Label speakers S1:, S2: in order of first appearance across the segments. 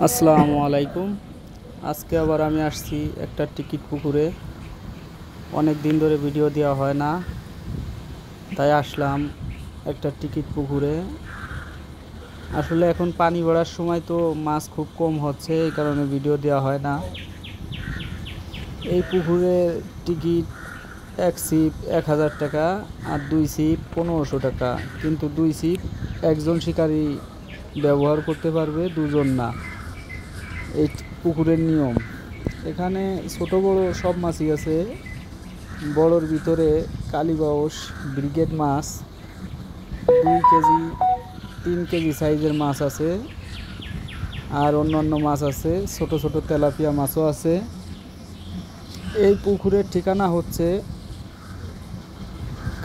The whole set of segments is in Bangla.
S1: আসসালামু আলাইকুম। আজকে আবার আমি আসছি একটা টিকিট পুকুরে। অনেক দিন ধরে ভিডিও দেওয়া হয় না, তাই আসলাম একটা টিকিট পুকুরে। আসলে এখন পানি বাড়ার সময় তো মাছ খুব কম হচ্ছে, এই কারণে ভিডিও দেওয়া হয় না। এই পুকুরের টিকিট এক ছিপ 1000 টাকা আর 2 ছিপ 1500 টাকা, কিন্তু 2 ছিপ একজন শিকারী ব্যবহার করতে পারবে, দুজন না। এই পুকুরের নিয়ম। এখানে ছোট বড় সব মাছই আছে। বড়র ভিতরে কালীবাউস, ব্রিগেড মাছ 2 কেজি 3 কেজি সাইজের মাছ আছে, আর অন্যান্য মাছ আছে, ছোট ছোট তেলাপিয়া মাছও আছে। এই পুকুরের ঠিকানা হচ্ছে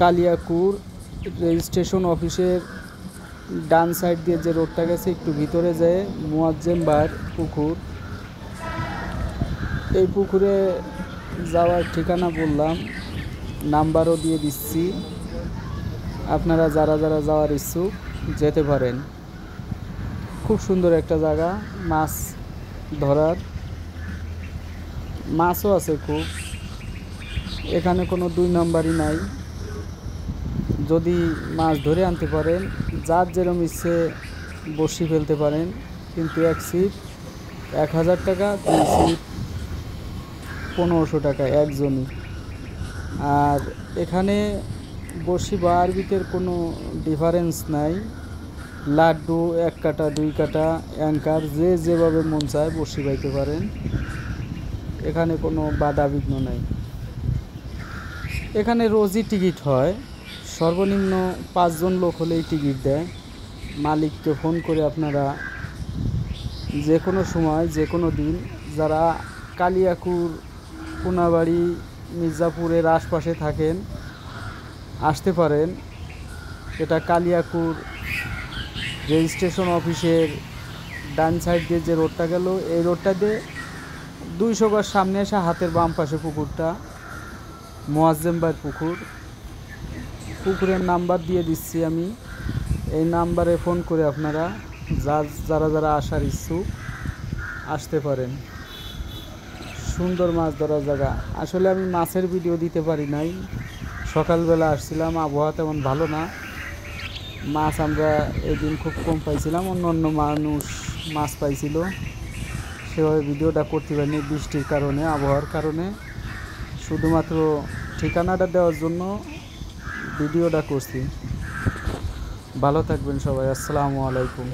S1: কালিয়াকুর রেজিস্ট্রেশন অফিসের ডান সাইড দিয়ে যে রোডটা গেছে, একটু ভিতরে যায় মুয়াজ্জেম ভাইয়ের পুকুর। এই পুকুরে যাওয়ার ঠিকানা বললাম, নাম্বারও দিয়ে দিচ্ছি। আপনারা যারা যারা যাওয়ার ইচ্ছুক যেতে পারেন। খুব সুন্দর একটা জায়গা, মাছ ধরার, মাছও আছে খুব। এখানে কোনো 2 নাম্বারই নাই। যদি মাছ ধরে আনতে পারেন, যার যেরকম ইচ্ছে বসি ফেলতে পারেন, কিন্তু এক ছিপ 1000 টাকা, 2 ছিপ 1500 টাকা একজনই। আর এখানে বড়শি বা আরবিতের কোনো ডিফারেন্স নাই। লাড্ডু 1 কাটা 2 কাটা অ্যাঙ্কার যে যেভাবে মন চায় বড়শি বাইতে পারেন। এখানে কোনো বাধা বিঘ্ন নাই। এখানে রোজই টিকিট হয়, সর্বনিম্ন 5 জন লোক হলেই টিকিট দেয়। মালিককে ফোন করে আপনারা যে কোনো সময় যে কোনো দিন, যারা কালিয়াকুর, কোনাবাড়ি, মির্জাপুরের আশপাশে থাকেন আসতে পারেন। এটা কালিয়াকুর রেজিস্ট্রেশন অফিসের ডান সাইড দিয়ে যে রোডটা গেল, এই রোডটা দিয়ে 200 গজ সামনে এসে হাতের বাম পাশে পুকুরটা মুয়াজ্জেম ভাইয়ের পুকুর। পুকুরের নাম্বার দিয়ে দিচ্ছি আমি, এই নাম্বারে ফোন করে আপনারা যারা যারা আসার ইচ্ছুক আসতে পারেন। সুন্দর মাছ ধরার জায়গা। আসলে আমি মাছের ভিডিও দিতে পারি নাই, সকালবেলা আসছিলাম, আবহাওয়া তেমন ভালো না। মাছ আমরা এদিন খুব কম পাইছিলাম, অন্য অন্য মানুষ মাছ পাইছিল, সেভাবে ভিডিওটা করতে পারিনি বৃষ্টির কারণে, আবহাওয়ার কারণে। শুধুমাত্র ঠিকানাটা দেওয়ার জন্য ভিডিওটা করছি। ভালো থাকবেন সবাই। আসসালামু আলাইকুম।